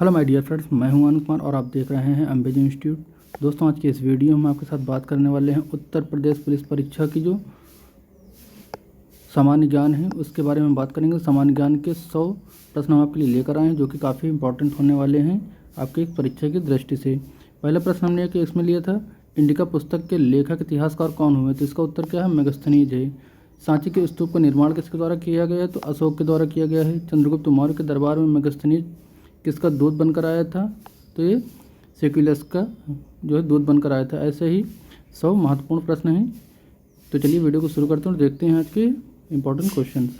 Hello my dear friends, मैं हूं अनूप कुमार और आप देख रहे हैं अंबेज इंस्टीट्यूट। दोस्तों, आज के इस वीडियो में आपके साथ बात करने वाले हैं उत्तर प्रदेश पुलिस परीक्षा की जो सामान्य ज्ञान है उसके बारे में बात करेंगे। सामान्य ज्ञान के 100 प्रश्न हम आपके लिए लेकर आए हैं जो कि काफ़ी इंपॉर्टेंट होने वाले हैं आपकी परीक्षा की दृष्टि से। पहला प्रश्न हमने कि इसमें लिया था, इंडिका पुस्तक के लेखक इतिहासकार कौन हुए? तो इसका उत्तर क्या है? मेगस्थनीज है। सांची के स्तूप का निर्माण किसके द्वारा किया गया है? तो अशोक के द्वारा किया गया है। चंद्रगुप्त मौर्य के दरबार में मेगस्थनीज किसका दूत बनकर आया था? तो ये सेक्युलस का जो है दूत बनकर आया था। ऐसे ही 100 महत्वपूर्ण प्रश्न हैं। तो चलिए वीडियो को शुरू करते हैं और देखते हैं आज के इम्पोर्टेंट क्वेश्चंस।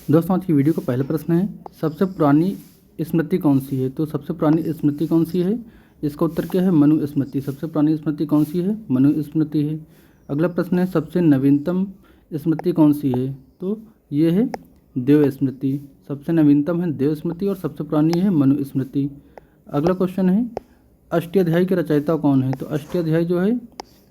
दोस्तों, आज की वीडियो का पहला प्रश्न है, सबसे पुरानी स्मृति कौन सी है? तो सबसे पुरानी स्मृति कौन सी है? इसका उत्तर क्या है? मनु स्मृति। सबसे पुरानी स्मृति कौन सी है? मनु स्मृति है। अगला प्रश्न है, सबसे नवीनतम स्मृति कौन सी है? तो ये है देव स्मृति। सबसे नवीनतम है देव स्मृति और सबसे पुरानी है मनु स्मृति। अगला क्वेश्चन है, अष्टाध्यायी के रचयिता कौन है? तो अष्टाध्यायी जो है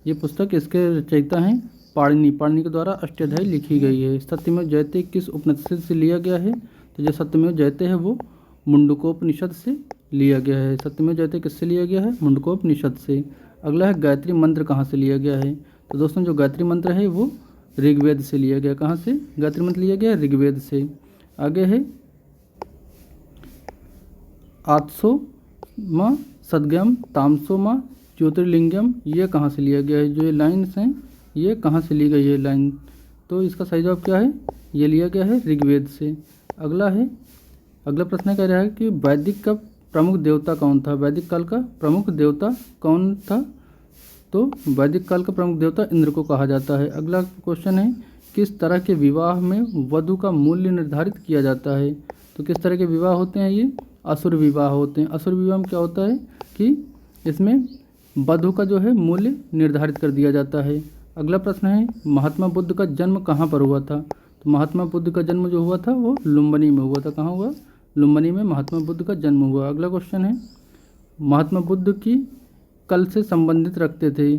ये पुस्तक, इसके रचयिता हैं पाणिनि। पाणिनि के द्वारा अष्टाध्यायी लिखी गई है। सत्यमेव जयते किस उपनिषद से लिया गया है? तो जो सत्यमेव जयते है वो मुंडकोपनिषद से लिया गया है। सत्यमेव जयते किससे लिया गया है? मुंडकोपनिषद से। अगला है, गायत्री मंत्र कहाँ से लिया गया है? तो दोस्तों, जो गायत्री मंत्र है वो ऋग्वेद से लिया गया। कहाँ से गायत्री मंत्र लिया गया? ऋग्वेद से। आगे है, 800 सदगम तामसोमा ज्योतिर्लिंगम, ये कहाँ से लिया गया है? जो ये लाइन्स हैं ये कहाँ से ली गई है लाइन? तो इसका सही जवाब क्या है? ये लिया गया है ऋग्वेद से। अगला प्रश्न कह रहा है कि वैदिक का प्रमुख देवता कौन था? वैदिक काल का प्रमुख देवता कौन था? तो वैदिक काल का प्रमुख देवता इंद्र को कहा जाता है। अगला क्वेश्चन है, किस तरह के विवाह में वधु का मूल्य निर्धारित किया जाता है? तो किस तरह के विवाह होते हैं? ये असुर विवाह होते हैं। असुर विवाह में क्या होता है कि इसमें वधु का जो है मूल्य निर्धारित कर दिया जाता है। अगला प्रश्न है, महात्मा बुद्ध का जन्म कहाँ पर हुआ था? तो महात्मा बुद्ध का जन्म जो हुआ था वो लुम्बिनी में हुआ था। कहाँ हुआ? लुम्बिनी में महात्मा बुद्ध का जन्म हुआ। अगला क्वेश्चन है, महात्मा बुद्ध की कल से संबंधित रखते थे,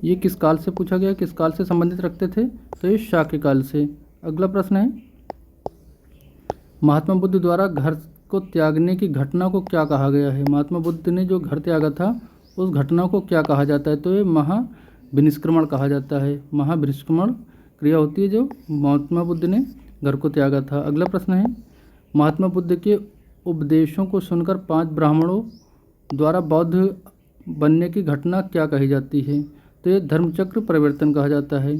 ये किस काल से पूछा गया? किस काल से संबंधित रखते थे? तो ये शाक्य काल से। अगला प्रश्न है, महात्मा बुद्ध द्वारा घर को त्यागने की घटना को क्या कहा गया है? महात्मा बुद्ध ने जो घर त्यागा था उस घटना को क्या कहा जाता है? तो ये महाविनिष्क्रमण कहा जाता है। महाविनिष्क्रमण क्रिया होती है जो महात्मा बुद्ध ने घर को त्यागा था। अगला प्रश्न है, महात्मा बुद्ध के उपदेशों को सुनकर 5 ब्राह्मणों द्वारा बौद्ध बनने की घटना क्या कही जाती है? तो ये धर्मचक्र परिवर्तन कहा जाता है।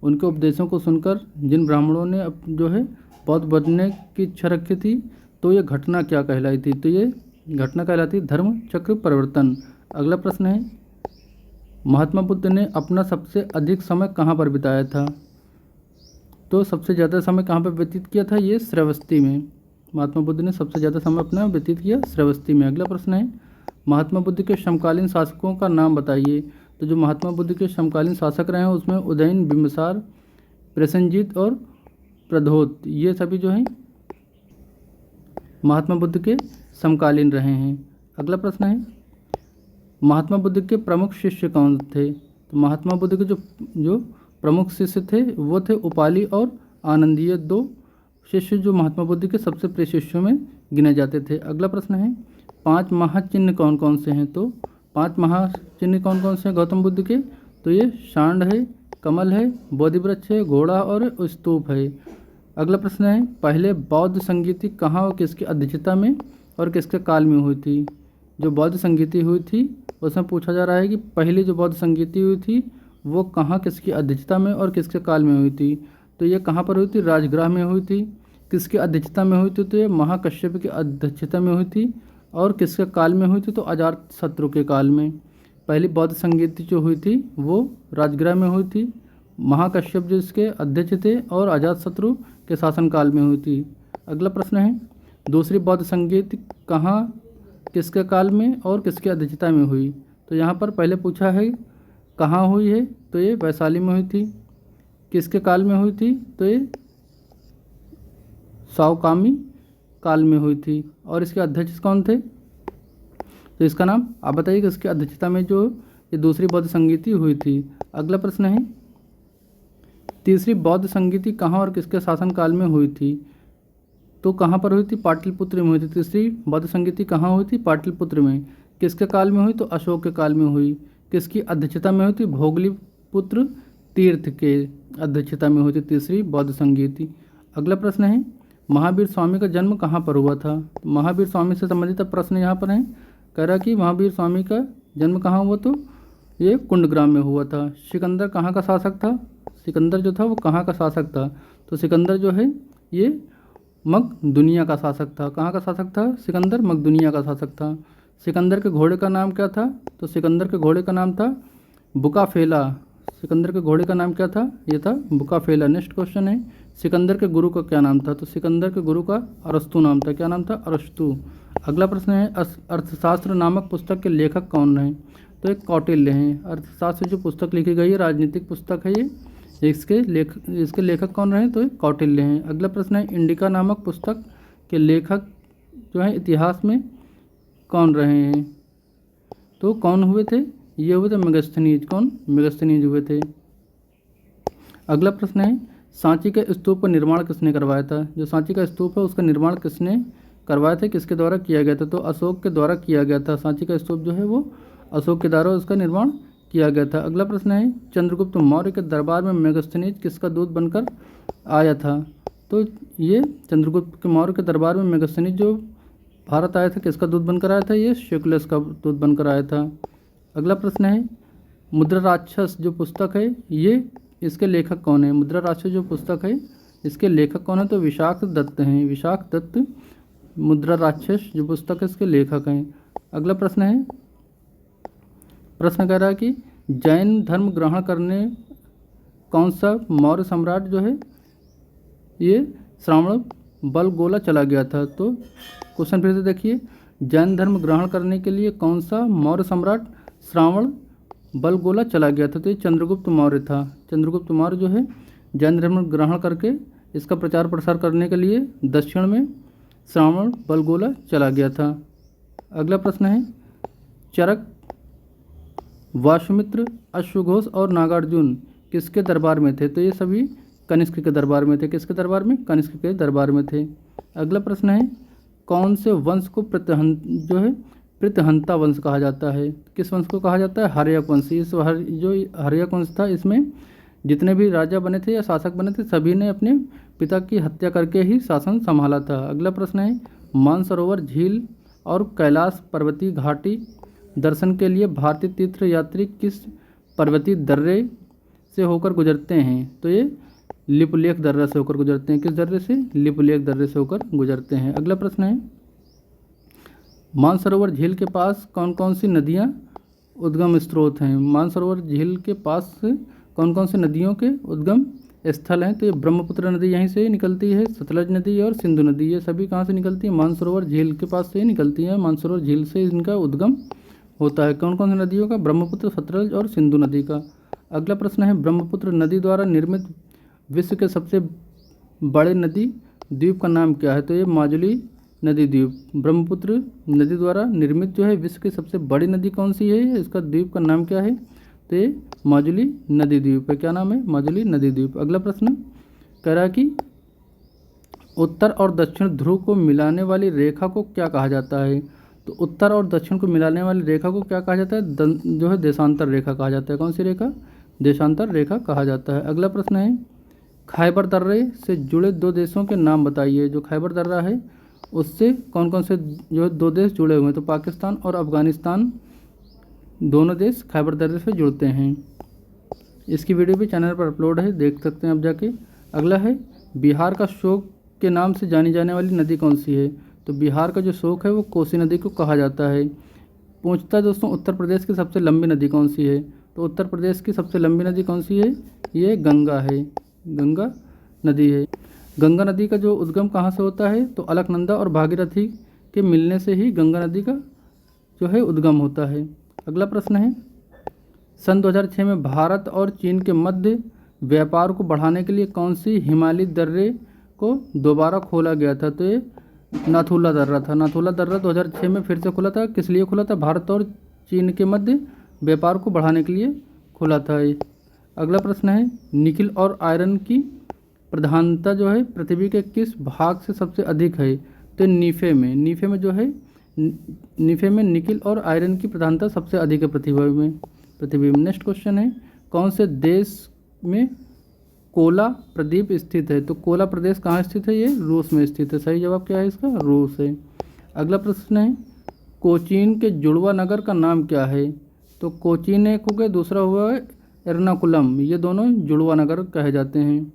उनके उपदेशों को सुनकर जिन ब्राह्मणों ने जो है बौद्ध बनने की इच्छा रखी थी, तो ये घटना क्या कहलाई थी? तो ये घटना कहलाती है धर्मचक्र परिवर्तन। अगला प्रश्न है, महात्मा बुद्ध ने अपना सबसे अधिक समय कहाँ पर बिताया था? तो सबसे ज़्यादा समय कहाँ पर व्यतीत किया था? ये श्रावस्ती में। महात्मा बुद्ध ने सबसे ज़्यादा समय अपना व्यतीत किया श्रावस्ती में। अगला प्रश्न है, महात्मा बुद्ध के समकालीन शासकों का नाम बताइए। तो जो महात्मा बुद्ध के समकालीन शासक रहे हैं उसमें उदयन, बिंबिसार, प्रसेनजीत और प्रद्योत, ये सभी जो हैं महात्मा बुद्ध के समकालीन रहे हैं। अगला प्रश्न है, महात्मा बुद्ध के प्रमुख शिष्य कौन थे? तो महात्मा बुद्ध के जो प्रमुख शिष्य थे वो थे उपाली और आनंदी, ये 2 शिष्य जो महात्मा बुद्ध के सबसे प्रिय शिष्यों में गिने जाते थे। अगला प्रश्न है, 5 महाचिन्ह कौन कौन से हैं? तो 5 महाचिन्ह कौन कौन से हैं गौतम बुद्ध के? तो ये सांड है, कमल है, बोधिवृक्ष है, घोड़ा और स्तूप है। अगला प्रश्न है, पहले बौद्ध संगीति कहाँ और किसकी अध्यक्षता में और किसके काल में हुई थी? जो बौद्ध संगीति हुई थी उसमें पूछा जा रहा है कि पहली जो बौद्ध संगीति हुई थी वो कहाँ, किसकी अध्यक्षता में और किसके काल में हुई थी? तो ये कहाँ पर हुई थी? राजगृह में हुई थी। किसकी अध्यक्षता में हुई थी? तो ये महाकश्यप की अध्यक्षता में हुई थी। और किसके काल में हुई थी? तो अजातशत्रु के काल में। पहली बौद्ध संगीति जो हुई थी वो राजगृह में हुई थी, महाकश्यप जो इसके अध्यक्ष थे, और अजातशत्रु के शासनकाल में हुई थी। अगला प्रश्न है, दूसरी बौद्ध संगीति कहाँ, किसके काल में और किसकी अध्यक्षता में हुई? तो यहाँ पर पहले पूछा है कहाँ हुई है, तो ये वैशाली में हुई थी। किसके काल में हुई थी? तो ये सावकामी काल में हुई थी। और इसके अध्यक्ष कौन थे? तो इसका नाम आप बताइए किसकी अध्यक्षता में जो ये दूसरी बौद्ध संगीति हुई थी। अगला प्रश्न है, तीसरी बौद्ध संगीति कहाँ और किसके शासनकाल में हुई थी? तो कहाँ पर हुई थी? पाटलिपुत्र में हुई थी। तीसरी बौद्ध संगीति कहाँ हुई थी? पाटलिपुत्र में। किसके काल में हुई? तो अशोक के काल में हुई। किसकी अध्यक्षता में हुई थी? भोगलीपुत्र तीर्थ के अध्यक्षता में हुई थी तीसरी बौद्ध संगीति। अगला प्रश्न है, महावीर स्वामी का जन्म कहाँ पर हुआ था? महावीर स्वामी से संबंधित प्रश्न यहाँ पर है। कह रहा कि महावीर स्वामी का जन्म कहाँ हुआ? तो ये कुंडग्राम में हुआ था। सिकंदर कहाँ का शासक था? सिकंदर जो था वो कहाँ का शासक था? तो सिकंदर जो है ये मकदुनिया का शासक था। कहाँ का शासक था? सिकंदर मकदुनिया का शासक था। सिकंदर के घोड़े का नाम क्या था? तो सिकंदर के घोड़े का नाम था बुकाफेला। सिकंदर के घोड़े का नाम क्या था? ये था बुकाफेला। नेक्स्ट क्वेश्चन है, सिकंदर के गुरु का क्या नाम था? तो सिकंदर के गुरु का अरस्तु नाम था। क्या नाम था? अरस्तु। अगला प्रश्न है, अर्थशास्त्र नामक पुस्तक के लेखक कौन हैं? तो एक कौटिल्य हैं। अर्थशास्त्र जो पुस्तक लिखी गई है राजनीतिक पुस्तक है ये, इसके लेखक कौन रहे? तो एक कौटिल्य हैं। अगला प्रश्न है, इंडिका नामक पुस्तक के लेखक जो है इतिहास में कौन रहे हैं? तो कौन हुए थे? ये हुए थे मेगस्थनीज। कौन? मेगस्थनीज हुए थे। अगला प्रश्न है, सांची के स्तूप का निर्माण किसने करवाया था? जो सांची का स्तूप है उसका निर्माण किसने करवाया था? किसके द्वारा किया गया था? तो अशोक के द्वारा किया गया था। सांची का स्तूप जो है वो अशोक के द्वारा उसका निर्माण किया गया था। अगला प्रश्न है, चंद्रगुप्त मौर्य के दरबार में मेगस्थनीज किसका दूत बनकर आया था? तो ये चंद्रगुप्त मौर्य के दरबार में मेगस्थनीज जो भारत आया था किसका दूत बनकर आया था? ये शेकुलस का दूत बनकर आया था। अगला प्रश्न है, मुद्रा राक्षस जो पुस्तक है ये इसके लेखक कौन है? मुद्रा राक्षस जो पुस्तक है इसके लेखक कौन है? तो विशाख दत्त हैं। विशाख दत्त मुद्रा राक्षस जो पुस्तक है इसके लेखक हैं। अगला प्रश्न है, प्रश्न कह रहा है कि जैन धर्म ग्रहण करने कौन सा मौर्य सम्राट जो है ये श्रावण बलगोला चला गया था? तो क्वेश्चन फिर से देखिए, जैन धर्म ग्रहण करने के लिए कौन सा मौर्य सम्राट श्रावण बलगोला चला गया था? तो ये चंद्रगुप्त मौर्य था। चंद्रगुप्त मौर्य जो है जैन धर्म ग्रहण करके इसका प्रचार प्रसार करने के लिए दक्षिण में श्रावण बलगोला चला गया था। अगला प्रश्न है, चरक, वासुमित्र, अश्वघोष और नागार्जुन किसके दरबार में थे? तो ये सभी कनिष्क के दरबार में थे। किसके दरबार में? कनिष्क के दरबार में थे। अगला प्रश्न है, कौन से वंश को प्रतिहंता वंश कहा जाता है? किस वंश को कहा जाता है? हर्यक वंश। जो हर्यक वंश था इसमें जितने भी राजा बने थे या शासक बने थे सभी ने अपने पिता की हत्या करके ही शासन संभाला था। अगला प्रश्न है, मानसरोवर झील और कैलाश पर्वतीय घाटी दर्शन के लिए भारतीय तीर्थ यात्री किस पर्वतीय दर्रे से होकर गुजरते हैं? तो ये लिपुलेख दर्रा से होकर गुजरते हैं। किस दर्रे से? लिपुलेख दर्रे से होकर गुजरते हैं। अगला प्रश्न है, मानसरोवर झील के पास कौन कौन सी नदियाँ उद्गम स्रोत हैं? मानसरोवर झील के पास कौन कौन सी नदियों के उद्गम स्थल हैं? तो ये ब्रह्मपुत्र नदी यहीं से निकलती है, सतलज नदी और सिंधु नदी, ये सभी कहाँ से निकलती है? मानसरोवर झील के पास से निकलती है। मानसरोवर झील से इनका उद्गम होता है। कौन कौन सी नदियों का? ब्रह्मपुत्र, सतलज और सिंधु नदी का। अगला प्रश्न है, ब्रह्मपुत्र नदी द्वारा निर्मित विश्व के सबसे बड़े नदी द्वीप का नाम क्या है? तो ये माजुली नदी द्वीप। ब्रह्मपुत्र नदी द्वारा निर्मित जो है विश्व की सबसे बड़ी नदी कौन सी है? इसका द्वीप का नाम क्या है? तो ये माजुली नदी द्वीप है। क्या नाम है? माजुली नदी द्वीप। अगला प्रश्न कह रहा है कि उत्तर और दक्षिण ध्रुव को मिलाने वाली रेखा को क्या कहा जाता है? तो उत्तर और दक्षिण को मिलाने वाली रेखा को क्या कहा जाता है? जो है देशांतर रेखा कहा जाता है। कौन सी रेखा? देशांतर रेखा कहा जाता है। अगला प्रश्न है, खैबर दर्रे से जुड़े दो देशों के नाम बताइए। जो खैबर दर्रा है उससे कौन कौन से जो दो देश जुड़े हुए हैं? तो पाकिस्तान और अफगानिस्तान दोनों देश खैबर दर्रे से जुड़ते हैं। इसकी वीडियो भी चैनल पर अपलोड है, देख सकते हैं आप जाके। अगला है, बिहार का शोक के नाम से जानी जाने वाली नदी कौन सी है? तो बिहार का जो शोक है वो कोसी नदी को कहा जाता है। पूछता है दोस्तों, उत्तर प्रदेश की सबसे लंबी नदी कौन सी है? तो उत्तर प्रदेश की सबसे लंबी नदी कौन सी है? ये गंगा है, गंगा नदी है। गंगा नदी का जो उद्गम कहाँ से होता है? तो अलकनंदा और भागीरथी के मिलने से ही गंगा नदी का जो है उद्गम होता है। अगला प्रश्न है, सन 2006 में भारत और चीन के मध्य व्यापार को बढ़ाने के लिए कौन सी हिमालयी दर्रे को दोबारा खोला गया था? तो ये नाथुला दर्रा था। नाथुला दर्रा 2006 में फिर से खुला था। किस लिए खुला था? भारत और चीन के मध्य व्यापार को बढ़ाने के लिए खुला था ये। अगला प्रश्न है, निकिल और आयरन की प्रधानता जो है पृथ्वी के किस भाग से सबसे अधिक है? तो नीफे में जो है नीफे में निकिल और आयरन की प्रधानता सबसे अधिक है पृथ्वी में। नेक्स्ट क्वेश्चन है, कौन से देश में कोला प्रदीप स्थित है? तो कोला प्रदेश कहाँ स्थित है? ये रूस में स्थित है। सही जवाब क्या है इसका? रूस है। अगला प्रश्न है, कोचीन के जुड़वा नगर का नाम क्या है? तो कोचीन एक हो गया, दूसरा हुआ है एर्नाकुलम, ये दोनों जुड़वा नगर कहे जाते हैं।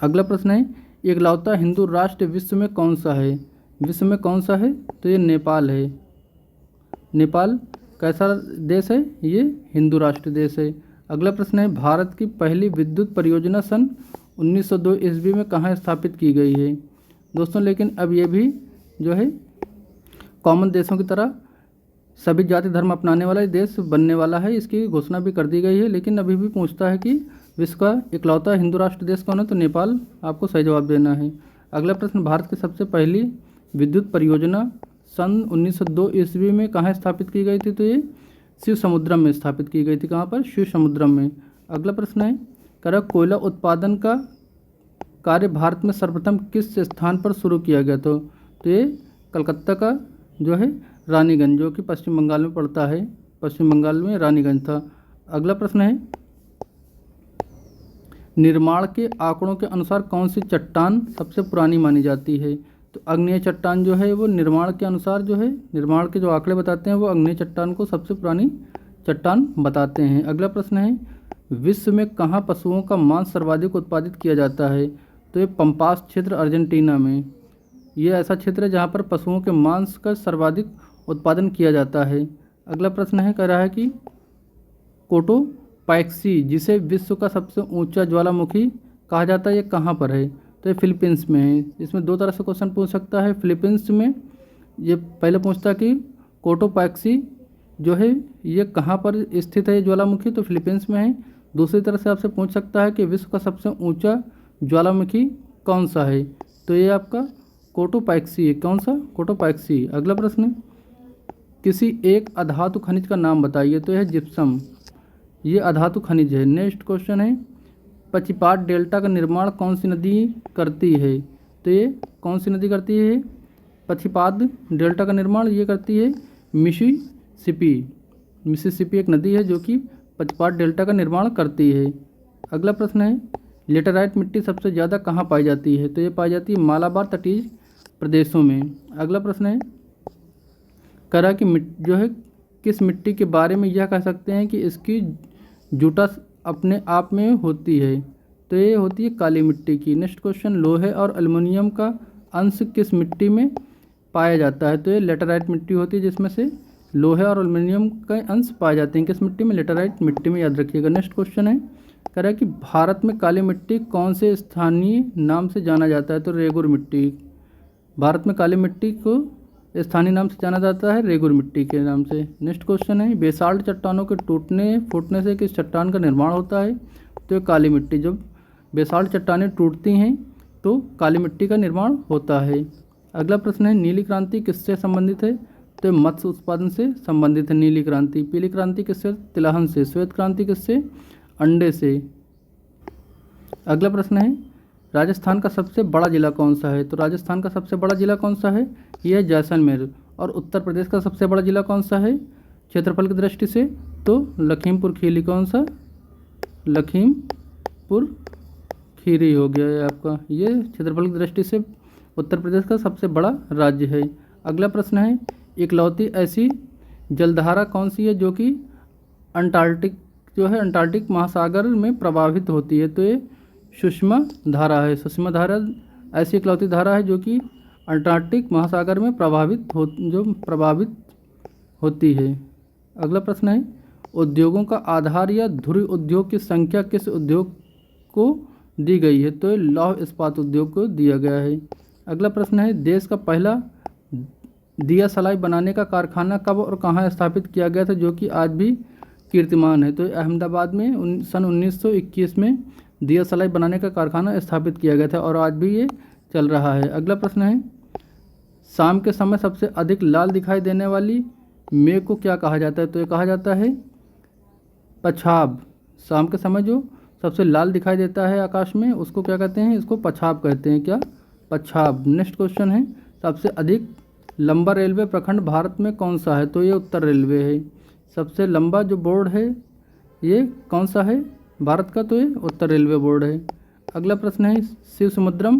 अगला प्रश्न है, इकलौता हिंदू राष्ट्र विश्व में कौन सा है? विश्व में कौन सा है? तो ये नेपाल है। नेपाल कैसा देश है? ये हिंदू राष्ट्र देश है। अगला प्रश्न है, भारत की पहली विद्युत परियोजना सन 1902 ईस्वी में कहाँ स्थापित की गई है? दोस्तों लेकिन अब ये भी जो है कॉमन देशों की तरह सभी जाति धर्म अपनाने वाला देश बनने वाला है, इसकी घोषणा भी कर दी गई है। लेकिन अभी भी पूछता है कि विश्व का इकलौता हिंदू राष्ट्र देश कौन है? तो नेपाल आपको सही जवाब देना है। अगला प्रश्न, भारत की सबसे पहली विद्युत परियोजना सन 1902 ईस्वी में कहाँ स्थापित की गई थी? तो ये शिव समुद्रम में स्थापित की गई थी। कहाँ पर? शिव समुद्रम में। अगला प्रश्न है, कोयला उत्पादन का कार्य भारत में सर्वप्रथम किस स्थान पर शुरू किया गया था? तो ये कलकत्ता का जो है रानीगंज, जो कि पश्चिम बंगाल में पड़ता है, पश्चिम बंगाल में रानीगंज था। अगला प्रश्न है, निर्माण के आंकड़ों के अनुसार कौन सी चट्टान सबसे पुरानी मानी जाती है? तो आग्नेय चट्टान जो है वो निर्माण के अनुसार जो है, निर्माण के जो आंकड़े बताते हैं वो आग्नेय चट्टान को सबसे पुरानी चट्टान बताते हैं। अगला प्रश्न है, विश्व में कहाँ पशुओं का मांस सर्वाधिक उत्पादित किया जाता है? तो ये पंपास क्षेत्र अर्जेंटीना में, ये ऐसा क्षेत्र है जहाँ पर पशुओं के मांस का सर्वाधिक उत्पादन किया जाता है। अगला प्रश्न है, कह रहा है कि कोटोपैक्सी जिसे विश्व का सबसे ऊंचा ज्वालामुखी कहा जाता है, ये कहाँ पर है? तो ये फिलीपींस में है। इसमें दो तरह से क्वेश्चन पूछ सकता है। फिलीपींस में ये पहले पूछता है कि कोटोपैक्सी जो है ये कहाँ पर स्थित है ज्वालामुखी, तो फिलीपींस में है। दूसरी तरह से आपसे पूछ सकता है कि विश्व का सबसे ऊंचा ज्वालामुखी कौन सा है? तो ये आपका कोटोपैक्सी है। कौन सा? कोटोपैक्सी। अगला प्रश्न, किसी एक अधातु खनिज का नाम बताइए। तो यह जिप्सम, ये अधातु खनिज है। नेक्स्ट क्वेश्चन है, पचिपाट डेल्टा का निर्माण कौन सी नदी करती है? तो ये कौन सी नदी करती है? पचिपात डेल्टा का निर्माण ये करती है मिसिसिपी। मिसिसिपी एक नदी है जो कि पचिपाट डेल्टा का निर्माण करती है। अगला प्रश्न है, लेटेराइट मिट्टी सबसे ज़्यादा कहाँ पाई जाती है? तो ये पाई जाती है मालाबार तटीय प्रदेशों में। अगला प्रश्न है, करा कि जो है किस मिट्टी के बारे में यह कह सकते हैं कि इसकी जूठा अपने आप में होती है? तो ये होती है काली मिट्टी की। नेक्स्ट क्वेश्चन, लोहे और एल्युमिनियम का अंश किस मिट्टी में पाया जाता है? तो ये लेटेराइट मिट्टी होती है जिसमें से लोहे और एल्युमिनियम के अंश पाए जाते हैं। किस मिट्टी में? लेटेराइट मिट्टी में, याद रखिएगा। नेक्स्ट क्वेश्चन है, कह रहा है कि भारत में काली मिट्टी कौन से स्थानीय नाम से जाना जाता है? तो रेगुर मिट्टी। भारत में काली मिट्टी को स्थानीय नाम से जाना जाता है रेगुर मिट्टी के नाम से। नेक्स्ट क्वेश्चन है, बेसाल्ट चट्टानों के टूटने फूटने से किस चट्टान का निर्माण होता है? तो काली मिट्टी। जब बेसाल्ट चट्टानें टूटती हैं तो काली मिट्टी का निर्माण होता है। अगला प्रश्न है, नीली क्रांति किससे संबंधित है? तो मत्स्य उत्पादन से संबंधित है नीली क्रांति। पीली क्रांति किससे? तिलहन से। श्वेत क्रांति किससे? अंडे से। अगला प्रश्न है, राजस्थान का सबसे बड़ा जिला कौन सा है? तो राजस्थान का सबसे बड़ा जिला कौन सा है? यह है जैसलमेर। और उत्तर प्रदेश का सबसे बड़ा जिला कौन सा है क्षेत्रफल की दृष्टि से? तो लखीमपुर खीरी। कौन सा? लखीमपुर खीरी हो गया है आपका। ये क्षेत्रफल की दृष्टि से उत्तर प्रदेश का सबसे बड़ा राज्य है। अगला प्रश्न है, इकलौती ऐसी जलधारा कौन सी है जो कि अंटार्कटिक महासागर में प्रवाहित होती है? तो ये सुषमा धारा है। सुषमा धारा ऐसी इकलौती धारा है जो कि अंटार्कटिक महासागर में प्रभावित होती है। अगला प्रश्न है, उद्योगों का आधार या ध्रुव उद्योग की संख्या किस उद्योग को दी गई है? तो लौह इस्पात उद्योग को दिया गया है। अगला प्रश्न है, देश का पहला दिया सलाई बनाने का कारखाना कब और कहाँ स्थापित किया गया था जो कि आज भी कीर्तिमान है? तो अहमदाबाद में सन 1921 में दिया सलाई बनाने का कारखाना स्थापित किया गया था और आज भी ये चल रहा है। अगला प्रश्न है, शाम के समय सबसे अधिक लाल दिखाई देने वाली मेघ को क्या कहा जाता है? तो ये कहा जाता है पछाब। शाम के समय जो सबसे लाल दिखाई देता है आकाश में, उसको क्या कहते हैं? इसको पछाब कहते हैं। क्या? पछाब। नेक्स्ट क्वेश्चन है, सबसे अधिक लंबा रेलवे प्रखंड भारत में कौन सा है? तो ये उत्तर रेलवे है। सबसे लंबा जो बोर्ड है ये कौन सा है भारत का? तो ये उत्तर रेलवे बोर्ड है। अगला प्रश्न है, शिव समुद्रम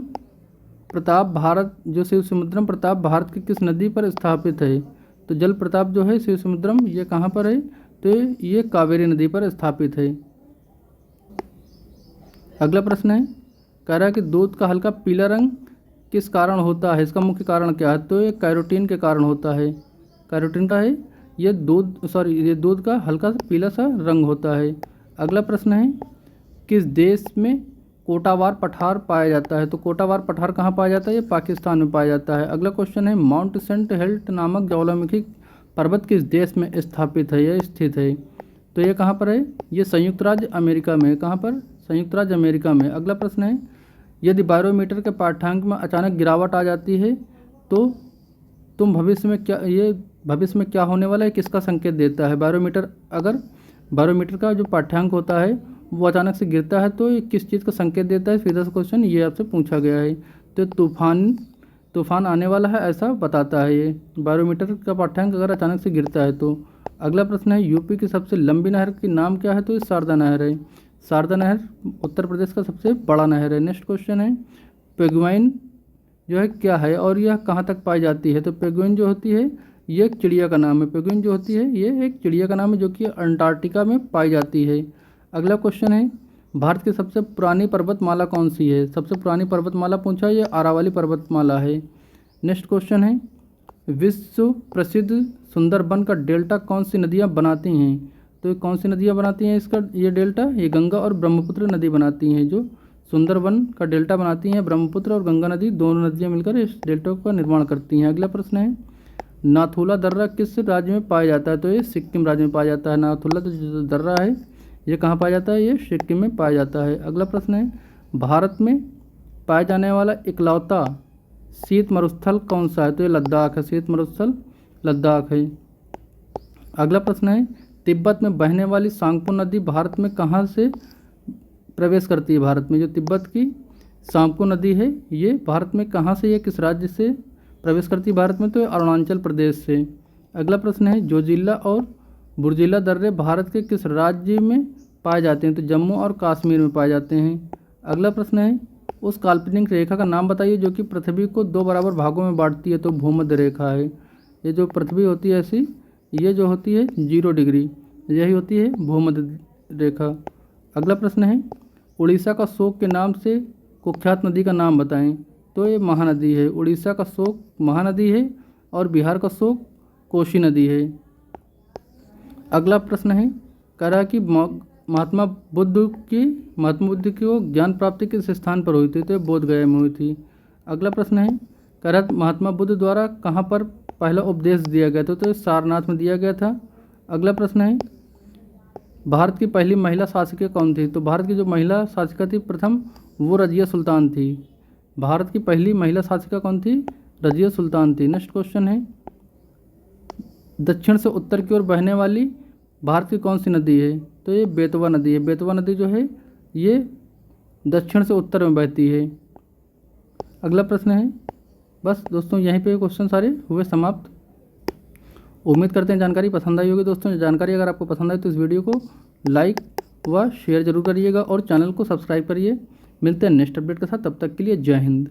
प्रताप भारत जो शिव समुद्रम प्रताप भारत की किस नदी पर स्थापित है? तो जल प्रताप जो है शिव समुद्रम ये कहाँ पर है? तो ये कावेरी नदी पर स्थापित है। अगला प्रश्न है, कह रहा है कि दूध का हल्का पीला रंग किस कारण होता है? इसका मुख्य कारण क्या है? तो ये कैरोटीन के कारण होता है। कैरोटीन का है ये दूध का हल्का सा पीला सा रंग होता है। अगला प्रश्न है, किस देश में कोटावार पठार पाया जाता है? तो कोटावार पठार कहाँ पाया जाता है? ये पाकिस्तान में पाया जाता है। अगला क्वेश्चन है, माउंट सेंट हेल्ट नामक ज्वालामुखी पर्वत किस देश में स्थापित है या स्थित है? तो ये कहाँ पर है? ये संयुक्त राज्य अमेरिका में है। कहाँ पर? संयुक्त राज्य अमेरिका में। अगला प्रश्न है, यदि बैरोमीटर के पाठ्यांक में अचानक गिरावट आ जाती है तो भविष्य में क्या होने वाला है, किसका संकेत देता है? अगर बैरोमीटर का जो पाठ्यांक होता है वो अचानक से गिरता है तो ये किस चीज़ का संकेत देता है? सीधा सा क्वेश्चन ये आपसे पूछा गया है। तो तूफान आने वाला है ऐसा बताता है ये, बैरोमीटर का पाठ्यांक अगर अचानक से गिरता है तो। अगला प्रश्न है, यूपी की सबसे लंबी नहर के नाम क्या है? तो ये शारदा नहर है। शारदा नहर उत्तर प्रदेश का सबसे बड़ा नहर है। नेक्स्ट क्वेश्चन है, पेंगुइन जो है क्या है और यह कहाँ तक पाई जाती है? तो पेंगुइन जो होती है ये एक चिड़िया का नाम है। पेंगुइन जो होती है ये एक चिड़िया का नाम है जो कि अंटार्कटिका में पाई जाती है। अगला क्वेश्चन है, भारत की सबसे पुरानी पर्वतमाला कौन सी है? सबसे पुरानी पर्वतमाला पूछा, ये अरावली पर्वतमाला है। नेक्स्ट क्वेश्चन है, विश्व प्रसिद्ध सुंदरबन का डेल्टा कौन सी नदियाँ बनाती हैं? तो ये कौन सी नदियाँ बनाती हैं इसका ये डेल्टा? ये गंगा और ब्रह्मपुत्र नदी बनाती हैं। जो सुंदरबन का डेल्टा बनाती हैं ब्रह्मपुत्र और गंगा नदी, दोनों नदियाँ मिलकर इस डेल्टा का निर्माण करती हैं। अगला प्रश्न है, नाथुला दर्रा किस राज्य में पाया जाता है? तो ये सिक्किम राज्य में पाया जाता है। नाथुला जो दर्रा है ये कहाँ पाया जाता है? ये सिक्किम में पाया जाता है। अगला प्रश्न है, भारत में पाया जाने वाला इकलौता शीत मरुस्थल कौन सा है? तो ये लद्दाख है। शीत मरुस्थल लद्दाख है। अगला प्रश्न है, तिब्बत में बहने वाली सांगपो नदी भारत में कहाँ से प्रवेश करती है? भारत में जो तिब्बत की सांगपो नदी है ये भारत में कहाँ से, ये किस राज्य से प्रवेश करती है भारत में? तो अरुणाचल प्रदेश से। अगला प्रश्न है, जोजिला और बुर्जिला दर्रे भारत के किस राज्य में पाए जाते हैं? तो जम्मू और कश्मीर में पाए जाते हैं। अगला प्रश्न है, उस काल्पनिक रेखा का नाम बताइए जो कि पृथ्वी को 2 बराबर भागों में बांटती है। तो भूमध्य रेखा है। ये जो पृथ्वी होती है ऐसी, ये जो होती है 0 डिग्री, यही होती है भूमध्य रेखा। अगला प्रश्न है, उड़ीसा का शोक के नाम से कुख्यात नदी का नाम बताएं। तो ये महानदी है। उड़ीसा का शोक महानदी है और बिहार का शोक कोसी नदी है। अगला प्रश्न है, कह रहा है कि महात्मा बुद्ध की ज्ञान प्राप्ति किस स्थान पर हुई थी? तो बोध गया में हुई थी। अगला प्रश्न है, कह रहा है महात्मा बुद्ध द्वारा कहाँ पर पहला उपदेश दिया गया था? तो सारनाथ में दिया गया था। अगला प्रश्न है, भारत की पहली महिला शासिका कौन थी? तो भारत की जो महिला शासिका थी प्रथम वो रजिया सुल्तान थी। भारत की पहली महिला शासिका कौन थी? रजिया सुल्तान थी। नेक्स्ट क्वेश्चन है, दक्षिण से उत्तर की ओर बहने वाली भारत की कौन सी नदी है? तो ये बेतवा नदी है। बेतवा नदी जो है ये दक्षिण से उत्तर में बहती है। अगला प्रश्न है, बस दोस्तों यहीं पे क्वेश्चन सारे हुए समाप्त। उम्मीद करते हैं जानकारी पसंद आई होगी। दोस्तों जानकारी अगर आपको पसंद आए तो इस वीडियो को लाइक व शेयर जरूर करिएगा और चैनल को सब्सक्राइब करिए। मिलते हैं नेक्स्ट अपडेट के साथ, तब तक के लिए जय हिंद।